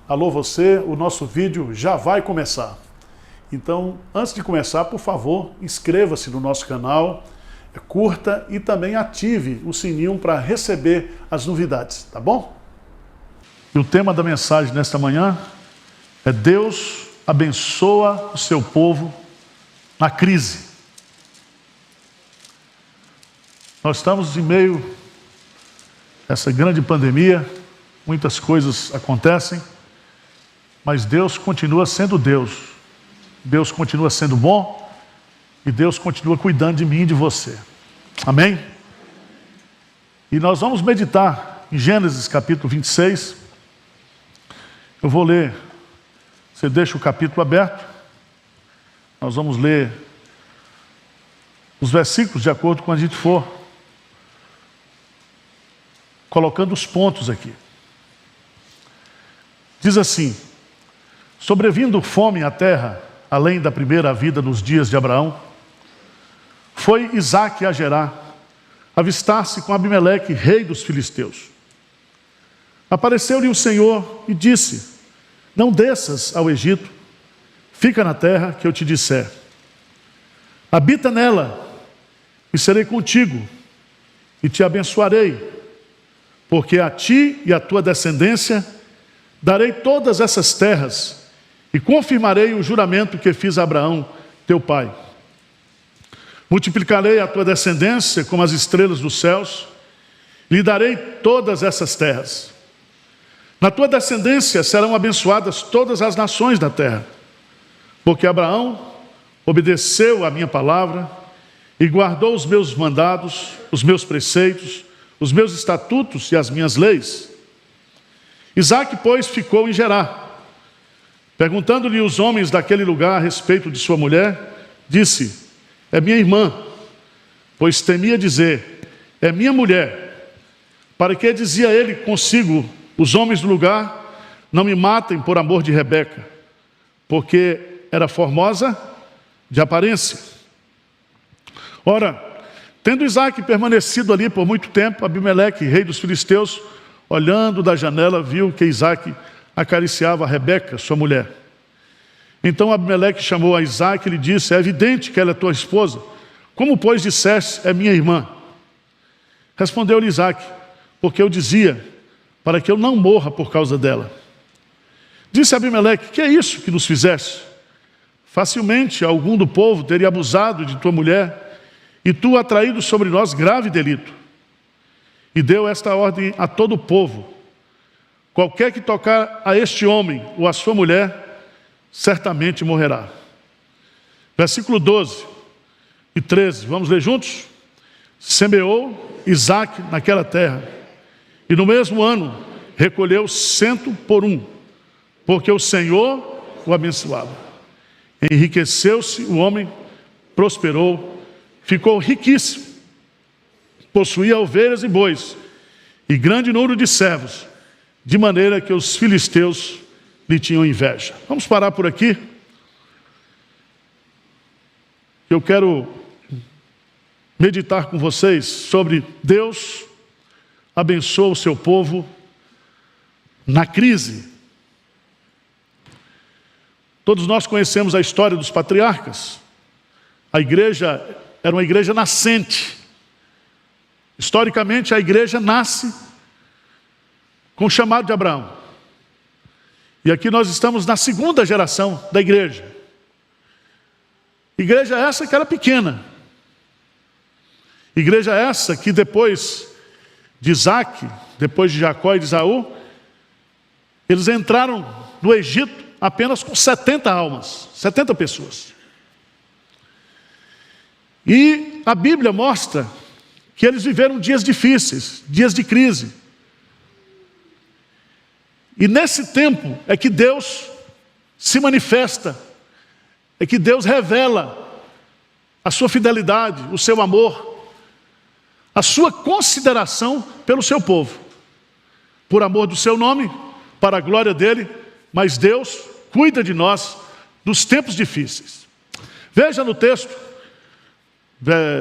Alô você, o nosso vídeo já vai começar. Então, antes de começar, por favor, inscreva-se no nosso canal, curta e também ative o sininho para receber as novidades, tá bom? E o tema da mensagem nesta manhã é Deus abençoa o seu povo na crise. Nós estamos em meio a essa grande pandemia, muitas coisas acontecem, mas Deus continua sendo Deus. Deus continua sendo bom e Deus continua cuidando de mim e de você. Amém? E nós vamos meditar em Gênesis capítulo 26. Eu vou ler, você deixa o capítulo aberto. Nós vamos ler os versículos de acordo com a gente for colocando os pontos aqui. Diz assim: sobrevindo fome à terra, além da primeira vida nos dias de Abraão, foi Isaque a Gerar, avistar-se com Abimeleque, rei dos filisteus. Apareceu-lhe o Senhor e disse: não desças ao Egito, fica na terra que eu te disser. Habita nela, e serei contigo, e te abençoarei, porque a ti e à tua descendência darei todas essas terras, e confirmarei o juramento que fiz a Abraão, teu pai. Multiplicarei a tua descendência como as estrelas dos céus, e lhe darei todas essas terras. Na tua descendência serão abençoadas todas as nações da terra, porque Abraão obedeceu a minha palavra e guardou os meus mandados, os meus preceitos, os meus estatutos e as minhas leis. Isaque, pois, ficou em Gerar. Perguntando-lhe os homens daquele lugar a respeito de sua mulher, disse: é minha irmã, pois temia dizer: é minha mulher. Para que dizia ele consigo: os homens do lugar não me matem por amor de Rebeca, porque era formosa de aparência. Ora, tendo Isaque permanecido ali por muito tempo, Abimeleque, rei dos filisteus, olhando da janela, viu que Isaque acariciava a Rebeca, sua mulher. Então Abimeleque chamou a Isaque e lhe disse: é evidente que ela é tua esposa. Como, pois, disseste: é minha irmã? Respondeu-lhe Isaque: porque eu dizia, para que eu não morra por causa dela. Disse Abimeleque: que é isso que nos fizeste? Facilmente algum do povo teria abusado de tua mulher, e tu atraído sobre nós grave delito. E deu esta ordem a todo o povo: qualquer que tocar a este homem ou a sua mulher, certamente morrerá. Versículo 12 e 13, vamos ler juntos? Semeou Isaque naquela terra, e no mesmo ano recolheu 100 por 1, porque o Senhor o abençoava. Enriqueceu-se o homem, prosperou, ficou riquíssimo, possuía ovelhas e bois, e grande número de servos, de maneira que os filisteus lhe tinham inveja. Vamos parar por aqui. Eu quero meditar com vocês sobre Deus abençoa o seu povo na crise. Todos nós conhecemos a história dos patriarcas. A igreja era uma igreja nascente. Historicamente, a igreja nasce com o chamado de Abraão. E aqui nós estamos na segunda geração da igreja. Igreja essa que era pequena. Igreja essa que depois de Isaque, depois de Jacó e de Esaú, eles entraram no Egito apenas com 70 almas, 70 pessoas. E a Bíblia mostra que eles viveram dias difíceis, dias de crise. E nesse tempo é que Deus se manifesta, é que Deus revela a sua fidelidade, o seu amor, a sua consideração pelo seu povo, por amor do seu nome, para a glória dele, mas Deus cuida de nós nos tempos difíceis. Veja no texto,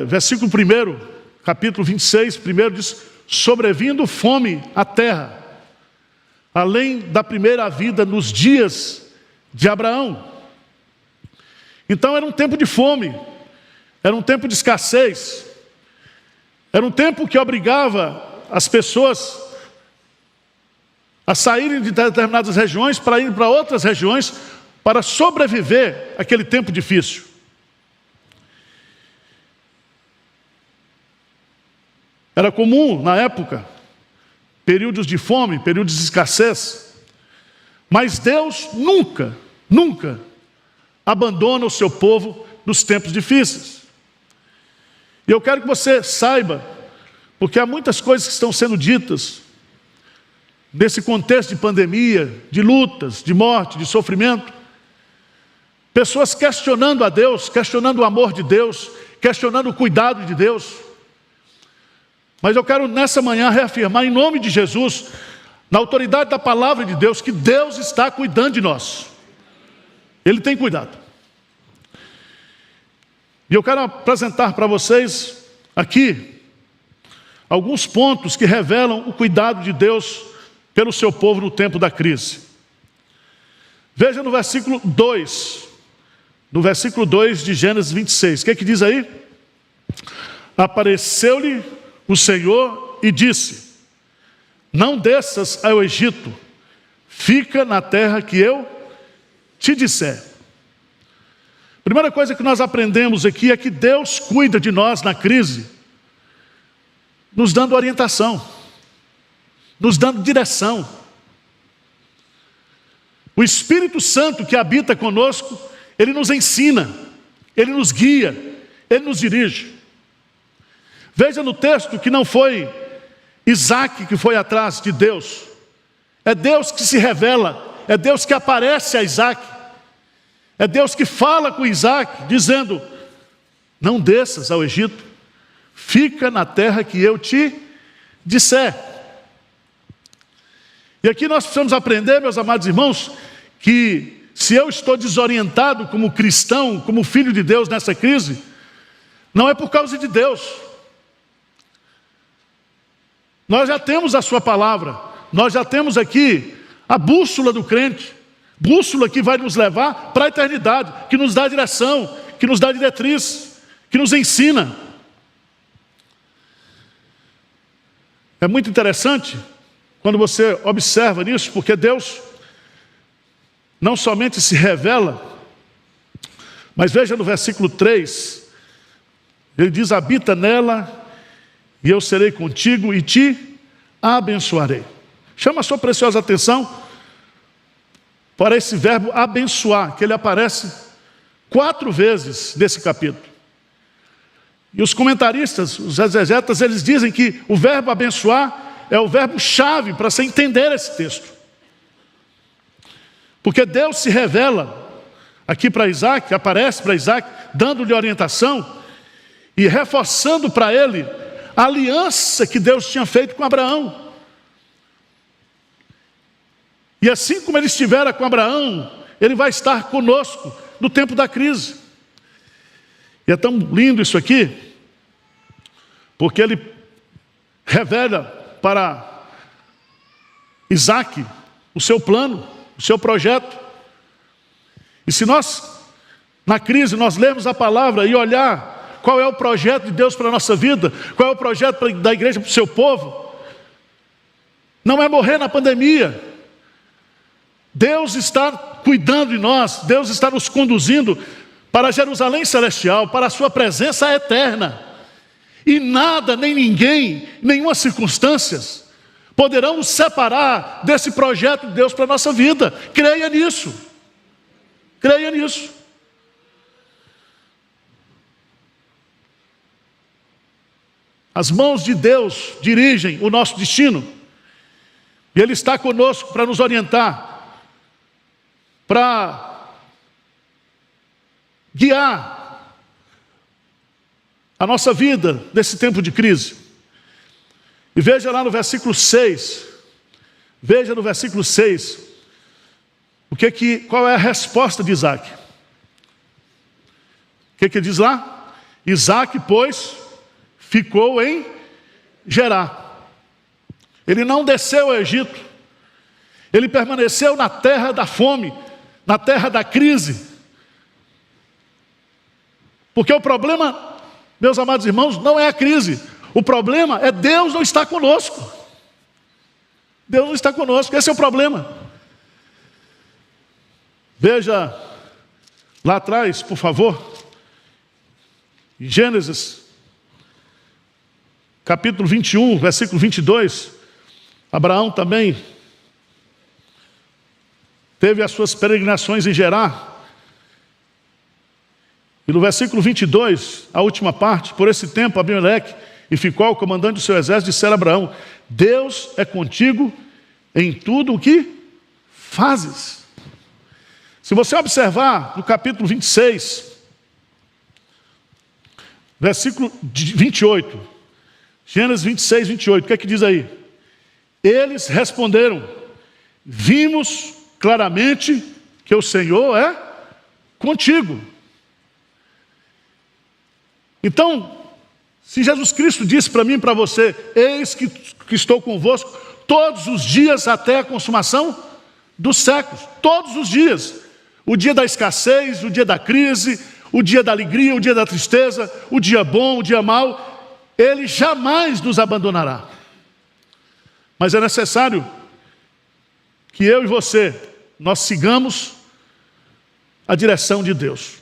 versículo 1, capítulo 26, primeiro diz: sobrevindo fome à terra, além da primeira vida nos dias de Abraão. Então era um tempo de fome, era um tempo de escassez, era um tempo que obrigava as pessoas a saírem de determinadas regiões para ir para outras regiões para sobreviver àquele tempo difícil. Era comum, na época, períodos de fome, períodos de escassez, mas Deus nunca abandona o seu povo nos tempos difíceis. E eu quero que você saiba, porque há muitas coisas que estão sendo ditas nesse contexto de pandemia, de lutas, de morte, de sofrimento. Pessoas questionando a Deus, questionando o amor de Deus, questionando o cuidado de Deus. Mas eu quero nessa manhã reafirmar em nome de Jesus, na autoridade da palavra de Deus, que Deus está cuidando de nós. Ele tem cuidado. E eu quero apresentar para vocês aqui alguns pontos que revelam o cuidado de Deus pelo seu povo no tempo da crise. Veja no versículo 2. No versículo 2 de Gênesis 26. O que é que diz aí? Apareceu-lhe o Senhor e disse: não desças ao Egito, fica na terra que eu te disser. Primeira coisa que nós aprendemos aqui é que Deus cuida de nós na crise, nos dando orientação, nos dando direção. O Espírito Santo que habita conosco, Ele nos ensina, Ele nos guia, Ele nos dirige. Veja no texto que não foi Isaac que foi atrás de Deus, é Deus que se revela, é Deus que aparece a Isaac, é Deus que fala com Isaac, dizendo: não desças ao Egito, fica na terra que eu te disser. E aqui nós precisamos aprender, meus amados irmãos, que se eu estou desorientado como cristão, como filho de Deus nessa crise, não é por causa de Deus. Nós já temos a sua palavra, nós já temos aqui a bússola do crente, bússola que vai nos levar para a eternidade, que nos dá direção, que nos dá diretriz, que nos ensina. É muito interessante quando você observa nisso, porque Deus não somente se revela, mas veja no versículo 3, ele diz: habita nela, e eu serei contigo e te abençoarei. Chama a sua preciosa atenção para esse verbo abençoar, que ele aparece 4 vezes nesse capítulo. E os comentaristas, os exegetas, eles dizem que o verbo abençoar é o verbo-chave para você entender esse texto. Porque Deus se revela aqui para Isaac, aparece para Isaac, dando-lhe orientação e reforçando para ele a aliança que Deus tinha feito com Abraão. E assim como ele estivera com Abraão, ele vai estar conosco no tempo da crise. E é tão lindo isso aqui, porque ele revela para Isaac o seu plano, o seu projeto. E se nós, na crise, nós lermos a palavra e olhar qual é o projeto de Deus para a nossa vida, qual é o projeto da igreja para o seu povo, não é morrer na pandemia. Deus está cuidando de nós, Deus está nos conduzindo para Jerusalém celestial, para a sua presença eterna. E nada, nem ninguém, nenhuma circunstância poderão nos separar desse projeto de Deus para a nossa vida. Creia nisso. Creia nisso. As mãos de Deus dirigem o nosso destino. E Ele está conosco para nos orientar, para guiar a nossa vida nesse tempo de crise. E veja lá no versículo 6, veja no versículo 6, qual é a resposta de Isaac. O que ele diz lá? Isaac, pois, ficou em Gerar. Ele não desceu ao Egito, Ele permaneceu na terra da fome, na terra da crise. Porque o problema, meus amados irmãos, não é a crise. O problema é Deus não estar conosco. Deus não está conosco, esse é o problema. Veja lá atrás, por favor, em Gênesis, capítulo 21, versículo 22, Abraão também teve as suas peregrinações em Gerar. E no versículo 22, a última parte, por esse tempo Abimeleque e Ficol, o comandante do seu exército, disseram a Abraão: Deus é contigo em tudo o que fazes. Se você observar no capítulo 26, versículo 28, Gênesis 26, 28, o que é que diz aí? Eles responderam: vimos claramente que o Senhor é contigo. Então, se Jesus Cristo disse para mim e para você: eis que estou convosco todos os dias até a consumação dos séculos, todos os dias, o dia da escassez, o dia da crise, o dia da alegria, o dia da tristeza, o dia bom, o dia mau, Ele jamais nos abandonará. Mas é necessário que eu e você, nós sigamos a direção de Deus.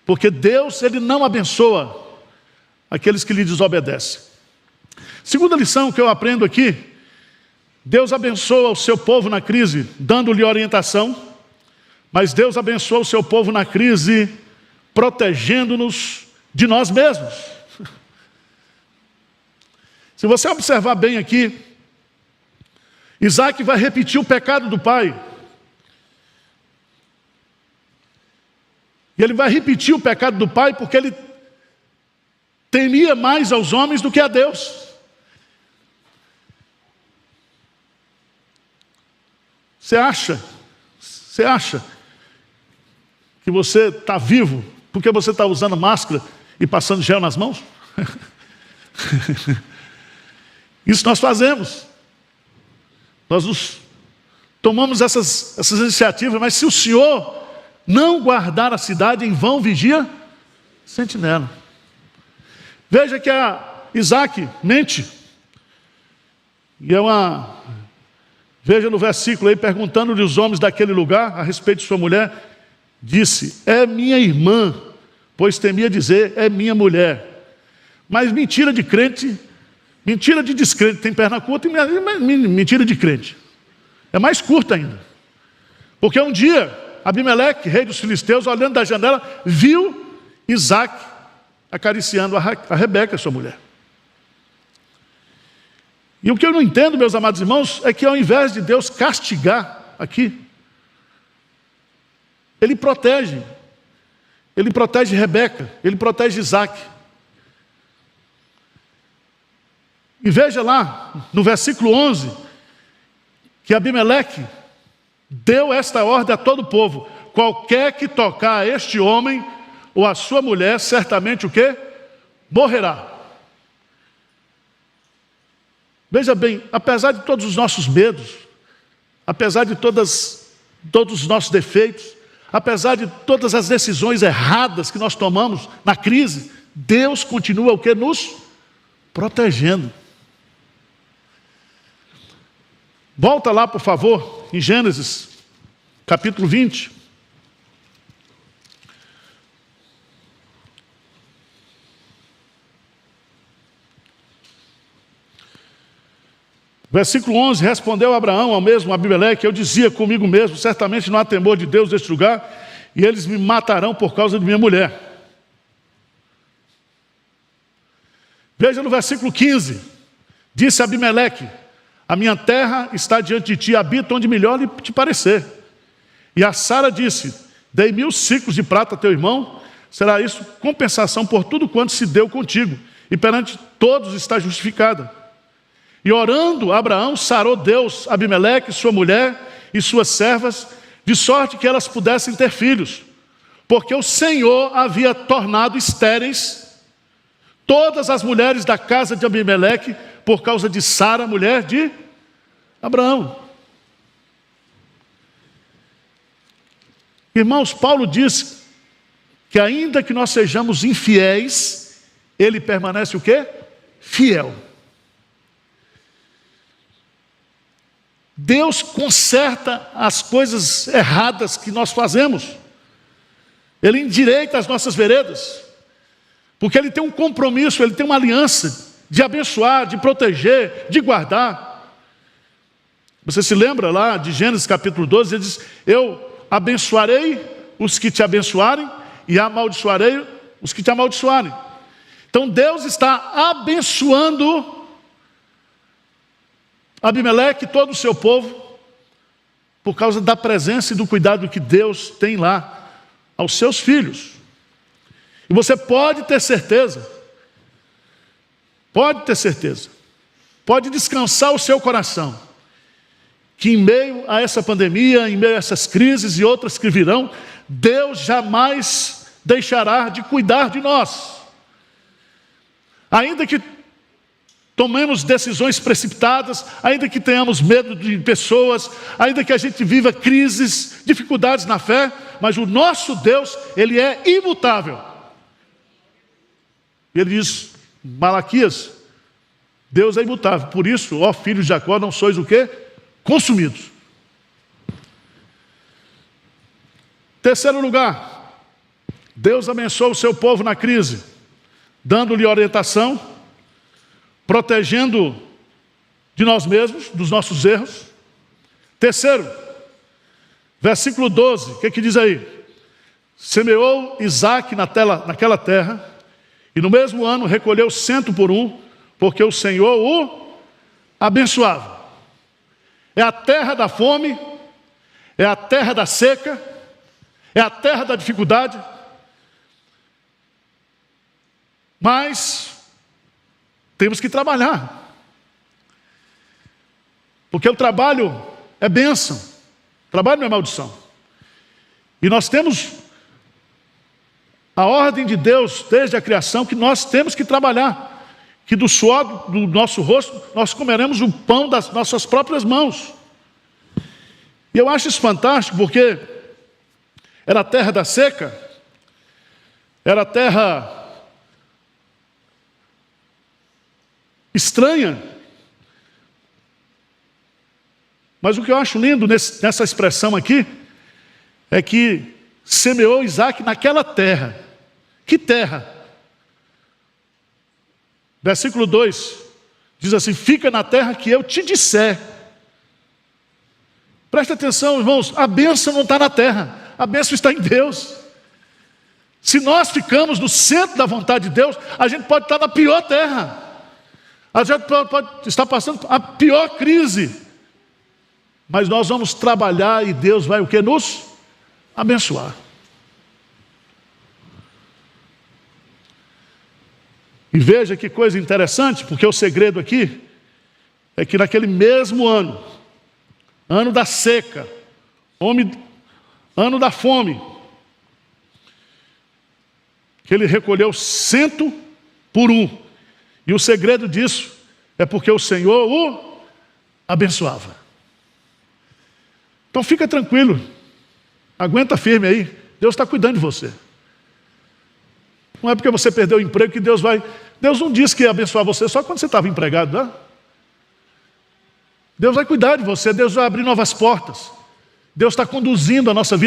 Porque Deus, Ele não abençoa aqueles que lhe desobedecem. Segunda lição que eu aprendo aqui: Deus abençoa o seu povo na crise, dando-lhe orientação, mas Deus abençoa o seu povo na crise, protegendo-nos de nós mesmos. Se você observar bem aqui, Isaac vai repetir o pecado do pai. E ele vai repetir o pecado do pai porque ele temia mais aos homens do que a Deus. Você acha que você está vivo porque você está usando máscara e passando gel nas mãos? Isso nós fazemos. Nós tomamos essas iniciativas, mas se o Senhor não guardar a cidade, em vão vigia sentinela. Veja que Isaac mente. E veja no versículo aí, perguntando-lhe os homens daquele lugar a respeito de sua mulher, disse: é minha irmã, pois temia dizer: é minha mulher. Mas mentira de crente, mentira de descrente tem perna curta, e mentira de crente é mais curta ainda. Porque um dia Abimeleque, rei dos filisteus, olhando da janela, viu Isaac acariciando a Rebeca, sua mulher. E o que eu não entendo, meus amados irmãos, é que ao invés de Deus castigar aqui, Ele protege Rebeca, Ele protege Isaac. E veja lá, no versículo 11, que Abimeleque deu esta ordem a todo o povo: qualquer que tocar a este homem ou a sua mulher, certamente o quê? Morrerá. Veja bem, apesar de todos os nossos medos, apesar de todos os nossos defeitos, apesar de todas as decisões erradas que nós tomamos na crise, Deus continua o quê? Nos protegendo. Volta lá, por favor, em Gênesis, capítulo 20. Versículo 11, respondeu Abraão ao mesmo Abimeleque: eu dizia comigo mesmo, certamente não há temor de Deus neste lugar, e eles me matarão por causa de minha mulher. Veja no versículo 15, disse Abimeleque: a minha terra está diante de ti, habita onde melhor lhe te parecer. E a Sara disse: dei 1000 siclos de prata a teu irmão, será isso compensação por tudo quanto se deu contigo, e perante todos está justificada. E orando Abraão, sarou Deus Abimeleque, sua mulher e suas servas, de sorte que elas pudessem ter filhos, porque o Senhor havia tornado estéreis todas as mulheres da casa de Abimeleque, por causa de Sara, mulher de Abraão. Irmãos, Paulo diz que ainda que nós sejamos infiéis, ele permanece o quê? Fiel. Deus conserta as coisas erradas que nós fazemos. Ele endireita as nossas veredas. Porque Ele tem um compromisso, Ele tem uma aliança de abençoar, de proteger, de guardar. Você se lembra lá de Gênesis capítulo 12, ele diz: eu abençoarei os que te abençoarem e amaldiçoarei os que te amaldiçoarem. Então Deus está abençoando Abimeleque e todo o seu povo por causa da presença e do cuidado que Deus tem lá aos seus filhos. E você pode ter certeza, pode descansar o seu coração, que em meio a essa pandemia, em meio a essas crises e outras que virão, Deus jamais deixará de cuidar de nós. Ainda que tomemos decisões precipitadas, ainda que tenhamos medo de pessoas, ainda que a gente viva crises, dificuldades na fé, mas o nosso Deus, Ele é imutável. Ele diz, Malaquias, Deus é imutável, por isso, ó filhos de Jacó, não sois o quê? Consumidos. Terceiro lugar, Deus abençoa o seu povo na crise, dando-lhe orientação, protegendo de nós mesmos, dos nossos erros. Terceiro, versículo 12, o que diz aí? Semeou Isaque naquela terra, e no mesmo ano recolheu 100 por um, porque o Senhor o abençoava. É a terra da fome, é a terra da seca, é a terra da dificuldade, mas temos que trabalhar, porque o trabalho é bênção, o trabalho não é maldição. E nós temos a ordem de Deus desde a criação que nós temos que trabalhar, que do suor do nosso rosto nós comeremos o pão das nossas próprias mãos. E eu acho isso fantástico, porque era a terra da seca, era a terra estranha. Mas o que eu acho lindo nessa expressão aqui é que semeou Isaque naquela terra. Que terra? Versículo 2 diz assim: fica na terra que eu te disser. Presta atenção, irmãos, a bênção não está na terra, a bênção está em Deus. Se nós ficamos no centro da vontade de Deus, a gente pode estar na pior terra. A gente pode estar passando a pior crise, mas nós vamos trabalhar e Deus vai o que? Nos abençoar. E veja que coisa interessante, porque o segredo aqui é que naquele mesmo ano, ano da seca, ano da fome, que ele recolheu 100 por um. E o segredo disso é porque o Senhor o abençoava. Então fica tranquilo, aguenta firme aí, Deus está cuidando de você. Não é porque você perdeu o emprego que Deus vai... Deus não disse que ia abençoar você só quando você estava empregado, não? Deus vai cuidar de você, Deus vai abrir novas portas. Deus está conduzindo a nossa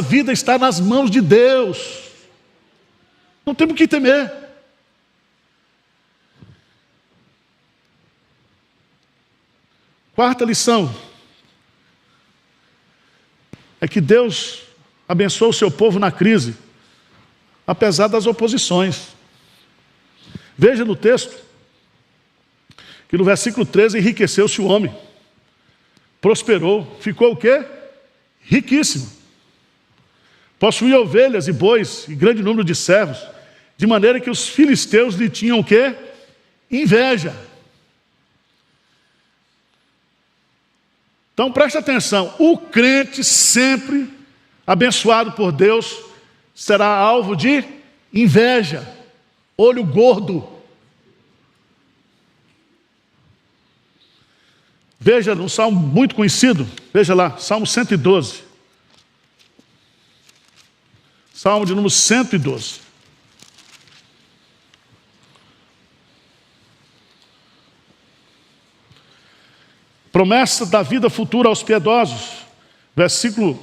vida está nas mãos de Deus. Não temos o que temer. Quarta lição é que Deus abençoa o seu povo na crise, apesar das oposições. Veja no texto que no versículo 13 enriqueceu-se o homem, prosperou, ficou o quê? Riquíssimo. Possuía ovelhas e bois e grande número de servos, de maneira que os filisteus lhe tinham o quê? Inveja. Então preste atenção, o crente sempre abençoado por Deus será alvo de inveja, olho gordo. Veja num salmo muito conhecido, veja lá, Salmo 112. Salmo de número 112. Promessa da vida futura aos piedosos. Versículo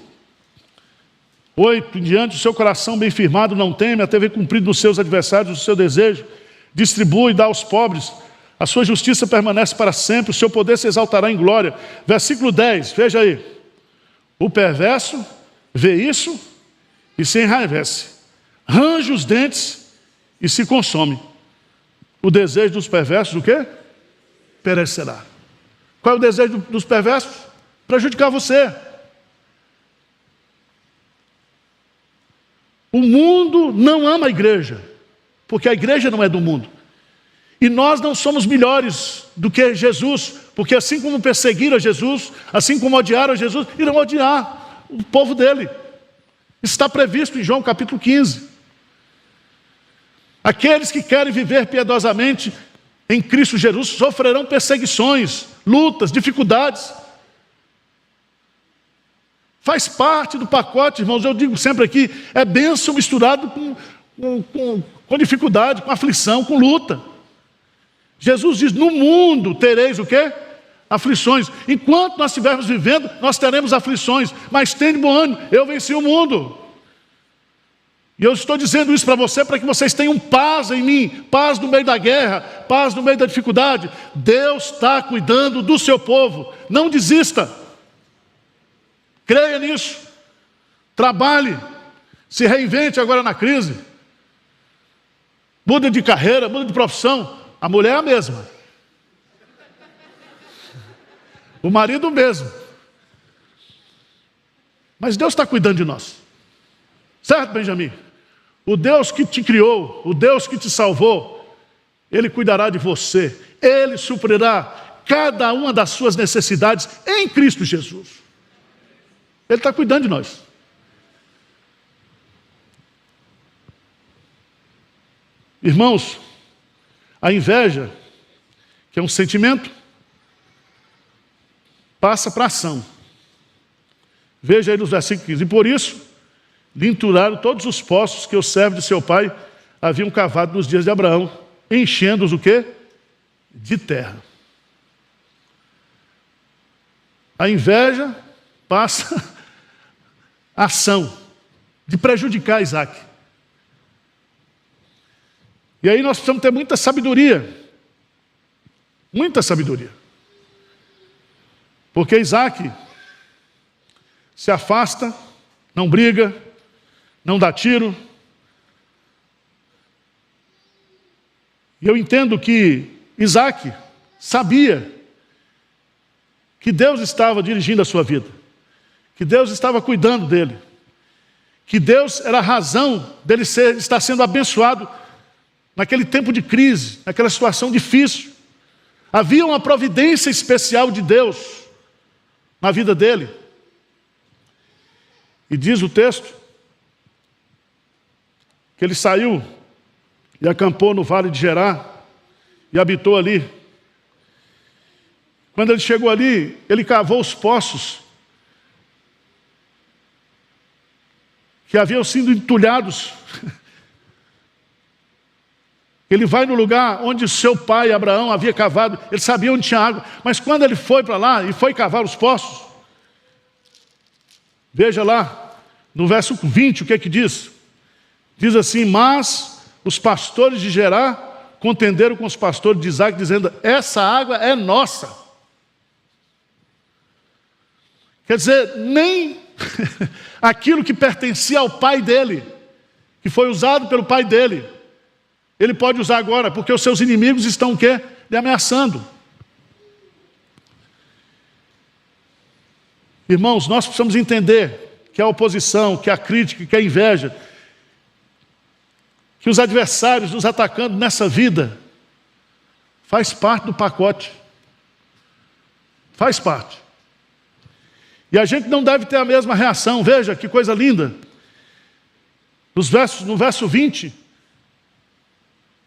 8 em diante: o seu coração bem firmado não teme, até ver cumprido nos seus adversários o seu desejo. Distribui e dá aos pobres. A sua justiça permanece para sempre, o seu poder se exaltará em glória. Versículo 10, veja aí. O perverso vê isso e se enraivece. Range os dentes e se consome. O desejo dos perversos, o quê? Perecerá. Qual é o desejo dos perversos? Prejudicar você. O mundo não ama a igreja, porque a igreja não é do mundo. E nós não somos melhores do que Jesus, porque assim como perseguiram a Jesus, assim como odiaram a Jesus, irão odiar o povo dele. Está previsto em João capítulo 15. Aqueles que querem viver piedosamente em Cristo Jesus sofrerão perseguições, lutas, dificuldades. Faz parte do pacote, irmãos. Eu digo sempre aqui, é bênção misturado com dificuldade, com aflição, com luta. Jesus diz: no mundo tereis o quê? Aflições. Enquanto nós estivermos vivendo, nós teremos aflições. Mas tenha bom ânimo, eu venci o mundo. E eu estou dizendo isso para você, para que vocês tenham paz em mim, paz no meio da guerra, paz no meio da dificuldade. Deus está cuidando do seu povo. Não desista. Creia nisso. Trabalhe. Se reinvente agora na crise. Muda de carreira, muda de profissão. A mulher é a mesma. O marido o mesmo. Mas Deus está cuidando de nós. Certo, Benjamin? O Deus que te criou, o Deus que te salvou, Ele cuidará de você. Ele suprirá cada uma das suas necessidades em Cristo Jesus. Ele está cuidando de nós. Irmãos, a inveja, que é um sentimento, passa para a ação. Veja aí nos versículos 15. E por isso lhe entulharam todos os poços que os servos de seu pai haviam cavado nos dias de Abraão, enchendo-os o quê? De terra. A inveja passa a ação de prejudicar Isaac. E aí nós precisamos ter muita sabedoria. Muita sabedoria. Porque Isaac se afasta, não briga, não dá tiro. E eu entendo que Isaac sabia que Deus estava dirigindo a sua vida, que Deus estava cuidando dele, que Deus era a razão dele estar sendo abençoado naquele tempo de crise, naquela situação difícil. Havia uma providência especial de Deus na vida dele. E diz o texto que ele saiu e acampou no vale de Gerar e habitou ali. Quando ele chegou ali, ele cavou os poços que haviam sido entulhados. Ele vai no lugar onde seu pai Abraão havia cavado, ele sabia onde tinha água, mas quando ele foi para lá e foi cavar os poços, veja lá, no verso 20, o que é que diz? Diz assim: mas os pastores de Gerar contenderam com os pastores de Isaac, dizendo: essa água é nossa. Quer dizer, nem aquilo que pertencia ao pai dele, que foi usado pelo pai dele, ele pode usar agora, porque os seus inimigos estão o quê? Lhe ameaçando. Irmãos, nós precisamos entender que a oposição, que a crítica, que a inveja, que os adversários nos atacando nessa vida, faz parte do pacote. Faz parte. E a gente não deve ter a mesma reação. Veja que coisa linda. No verso 20,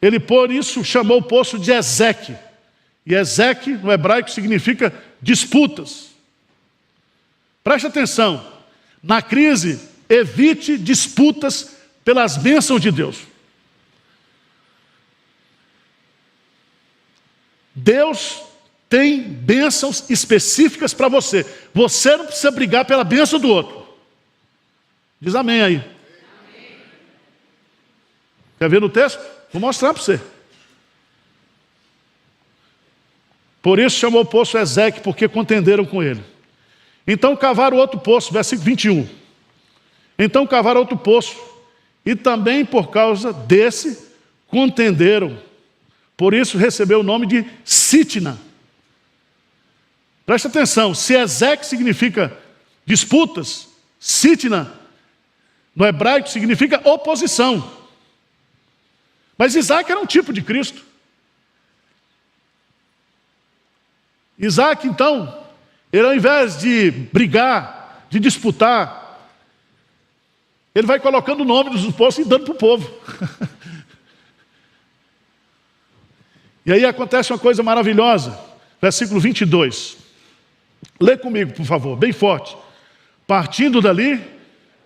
ele por isso chamou o poço de Ezeque. E Ezeque, no hebraico, significa disputas. Preste atenção. Na crise, evite disputas pelas bênçãos de Deus. Deus tem bênçãos específicas para você. Você não precisa brigar pela bênção do outro. Diz amém aí. Amém. Quer ver no texto? Vou mostrar para você. Por isso chamou o poço Ezeque, porque contenderam com ele. Então cavaram outro poço, versículo 21. Então cavaram outro poço, e também por causa desse contenderam. Por isso recebeu o nome de Sitna. Preste atenção, se Ezeque significa disputas, Sitna no hebraico significa oposição. Mas Isaac era um tipo de Cristo. Isaac, então, ele ao invés de brigar, de disputar, ele vai colocando o nome dos poços e dando para o povo. E aí acontece uma coisa maravilhosa, versículo 22. Lê comigo, por favor, bem forte. Partindo dali,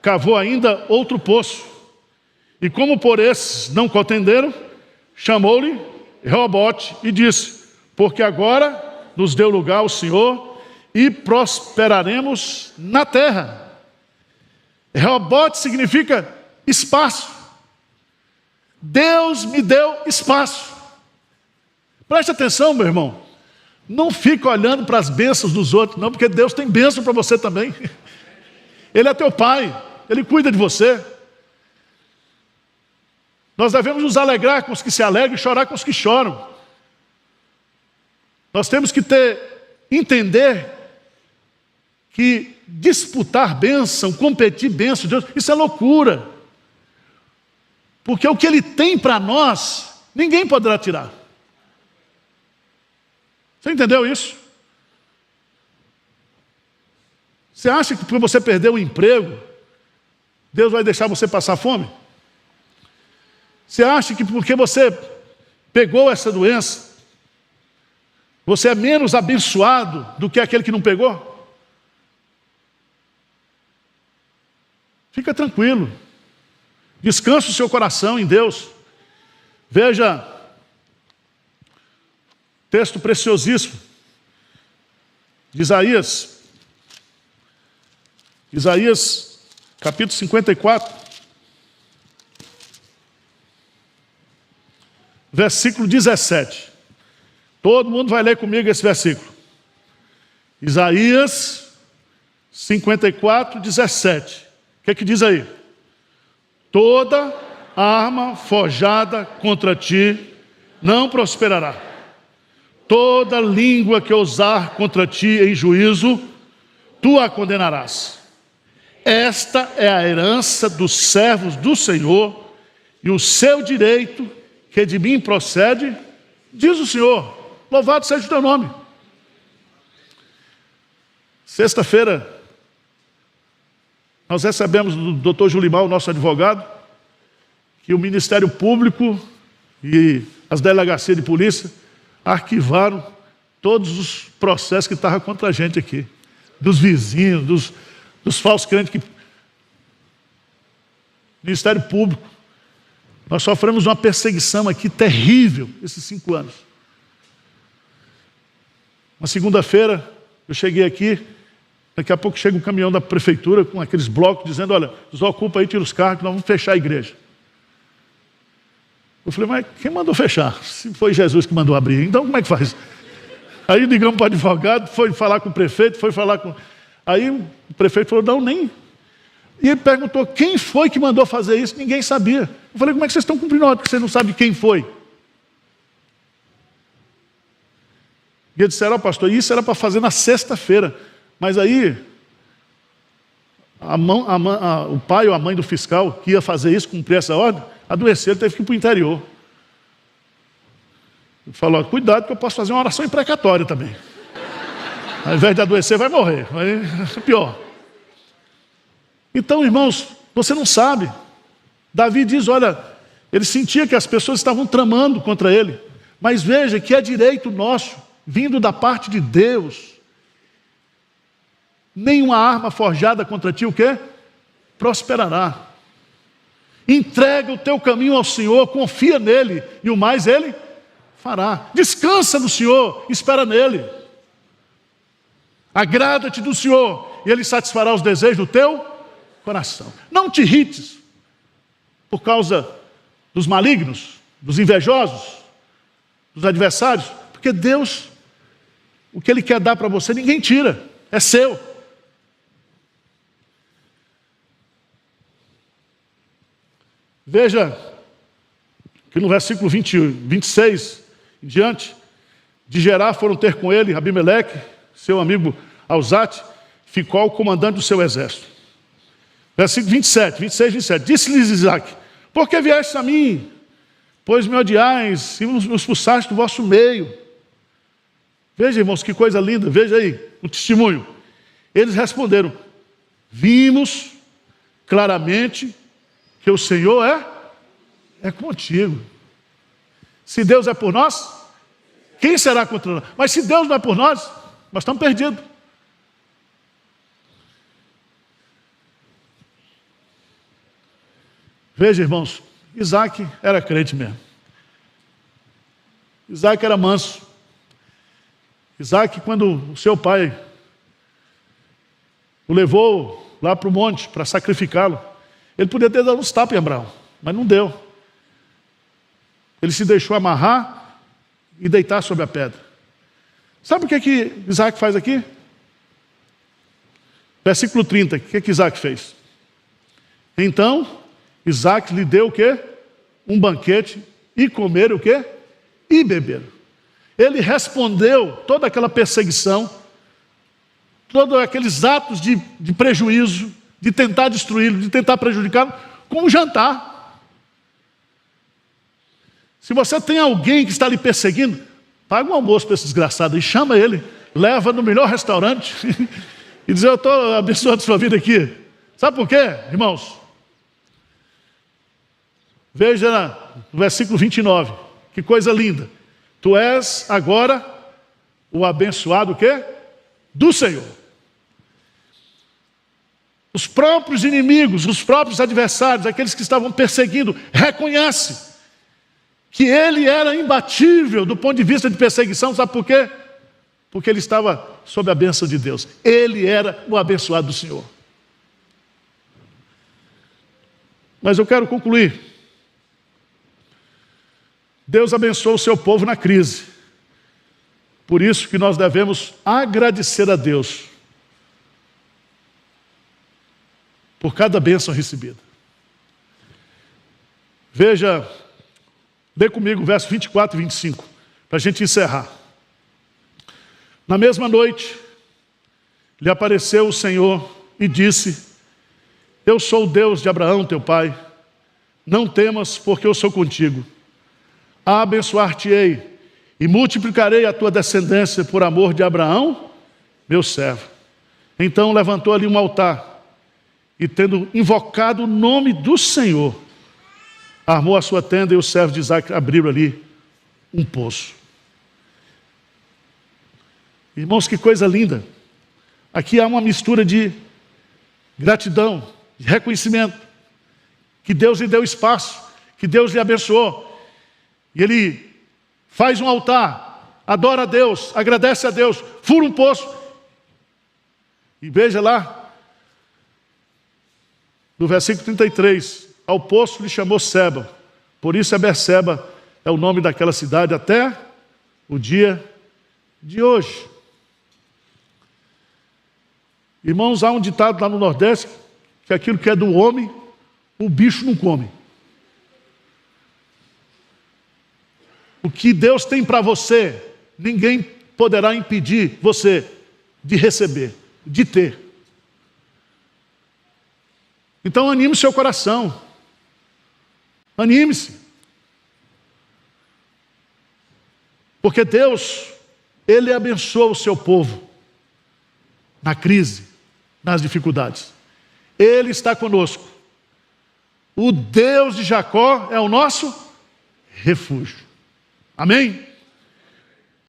cavou ainda outro poço. E como por esses não contenderam, chamou-lhe Reobote e disse: porque agora nos deu lugar o Senhor e prosperaremos na terra. Reobote significa espaço. Deus me deu espaço. Preste atenção, meu irmão. Não fica olhando para as bênçãos dos outros, não, porque Deus tem bênção para você também. Ele é teu pai, Ele cuida de você. Nós devemos nos alegrar com os que se alegram e chorar com os que choram. Nós temos que entender que disputar bênção, competir bênção de Deus, isso é loucura. Porque o que Ele tem para nós, ninguém poderá tirar. Você entendeu isso? Você acha que por você perder o emprego, Deus vai deixar você passar fome? Você acha que porque você pegou essa doença, você é menos abençoado do que aquele que não pegou? Fica tranquilo. Descansa o seu coração em Deus. Veja, texto preciosíssimo de Isaías. Isaías, capítulo 54. Versículo 17. Todo mundo vai ler comigo esse versículo. Isaías 54, 17. O que é que diz aí? Toda arma forjada contra ti não prosperará. Toda língua que ousar contra ti em juízo, tu a condenarás. Esta é a herança dos servos do Senhor e o seu direito que de mim procede, diz o Senhor. Louvado seja o teu nome. Sexta-feira, nós recebemos do Dr. Julimar, o nosso advogado, que o Ministério Público e as delegacias de polícia arquivaram todos os processos que estavam contra a gente aqui. Dos vizinhos, dos falsos crentes. Ministério Público. Nós sofremos uma perseguição aqui terrível esses 5 anos. Uma segunda-feira, eu cheguei aqui, daqui a pouco chega um caminhão da prefeitura com aqueles blocos dizendo: olha, desocupa aí, tira os carros, que nós vamos fechar a igreja. Eu falei: mas quem mandou fechar? Se foi Jesus que mandou abrir, então como é que faz? Aí ligamos para o advogado, foi falar com o prefeito, foi falar com... Aí o prefeito falou: não, nem... E ele perguntou: quem foi que mandou fazer isso? Ninguém sabia. Eu falei: como é que vocês estão cumprindo a ordem, que vocês não sabem quem foi? E eles disseram: ó, pastor, isso era para fazer na sexta-feira. Mas aí, o pai ou a mãe do fiscal que ia fazer isso, cumprir essa ordem, adoeceu, ele teve que ir para o interior. Ele falou: cuidado que eu posso fazer uma oração imprecatória também. Ao invés de adoecer, vai morrer. Aí é pior. Então, irmãos, você não sabe. Davi diz: olha, ele sentia que as pessoas estavam tramando contra ele. Mas veja que é direito nosso, vindo da parte de Deus. Nenhuma arma forjada contra ti, o quê? Prosperará. Entrega o teu caminho ao Senhor, confia nele, e o mais ele fará. Descansa no Senhor, espera nele. Agrada-te do Senhor, e ele satisfará os desejos do teu coração. Não te irrites por causa dos malignos, dos invejosos, dos adversários, porque Deus, o que ele quer dar para você, ninguém tira, é seu. Veja que no versículo 26 em diante, de Gerar foram ter com ele Abimeleque, seu amigo Alzate, ficou o comandante do seu exército. Versículo 26. Disse-lhes Isaque: por que viestes a mim? Pois me odiais e me expulsaste do vosso meio. Veja, irmãos, que coisa linda, veja aí o testemunho. Eles responderam: vimos claramente que o Senhor é contigo. Se Deus é por nós, quem será contra nós? Mas se Deus não é por nós, nós estamos perdidos. Veja, irmãos, Isaque era crente mesmo. Isaque era manso. Isaque, quando o seu pai o levou lá para o monte para sacrificá-lo, ele podia ter dado uns tapas em Abraão, mas não deu. Ele se deixou amarrar e deitar sobre a pedra. Sabe o que Isaque faz aqui? Versículo 30, o que Isaque fez? Então, Isaque lhe deu o quê? Um banquete, e comer o quê? E beber. Ele respondeu toda aquela perseguição, todos aqueles atos de prejuízo, de tentar destruí-lo, de tentar prejudicá-lo, com um jantar. Se você tem alguém que está lhe perseguindo, paga um almoço para esse desgraçado e chama ele, leva no melhor restaurante e diz: eu estou abençoando a sua vida aqui. Sabe por quê, irmãos? Veja no versículo 29, que coisa linda. Tu és agora o abençoado o quê? Do Senhor. Os próprios inimigos, os próprios adversários, aqueles que estavam perseguindo, reconhecem que ele era imbatível do ponto de vista de perseguição. Sabe por quê? Porque ele estava sob a bênção de Deus. Ele era o abençoado do Senhor. Mas eu quero concluir. Deus abençoou o seu povo na crise. Por isso que nós devemos agradecer a Deus por cada bênção recebida. Veja, lê comigo o verso 24 e 25, para a gente encerrar. Na mesma noite, lhe apareceu o Senhor e disse: eu sou o Deus de Abraão, teu pai. Não temas, porque eu sou contigo. Abençoar-te-ei e multiplicarei a tua descendência por amor de Abraão, meu servo. Então levantou ali um altar e, tendo invocado o nome do Senhor, armou a sua tenda, e os servos de Isaque abriram ali um poço. Irmãos, que coisa linda. Aqui há uma mistura de gratidão, de reconhecimento, que Deus lhe deu espaço, que Deus lhe abençoou. E ele faz um altar, adora a Deus, agradece a Deus, fura um poço. E veja lá, no versículo 33, ao poço lhe chamou Seba. Por isso Berseba é o nome daquela cidade até o dia de hoje. Irmãos, há um ditado lá no Nordeste, que aquilo que é do homem, o bicho não come. O que Deus tem para você, ninguém poderá impedir você de receber, de ter. Então anime o seu coração. Anime-se. Porque Deus, Ele abençoa o seu povo na crise, nas dificuldades. Ele está conosco. O Deus de Jacó é o nosso refúgio. Amém?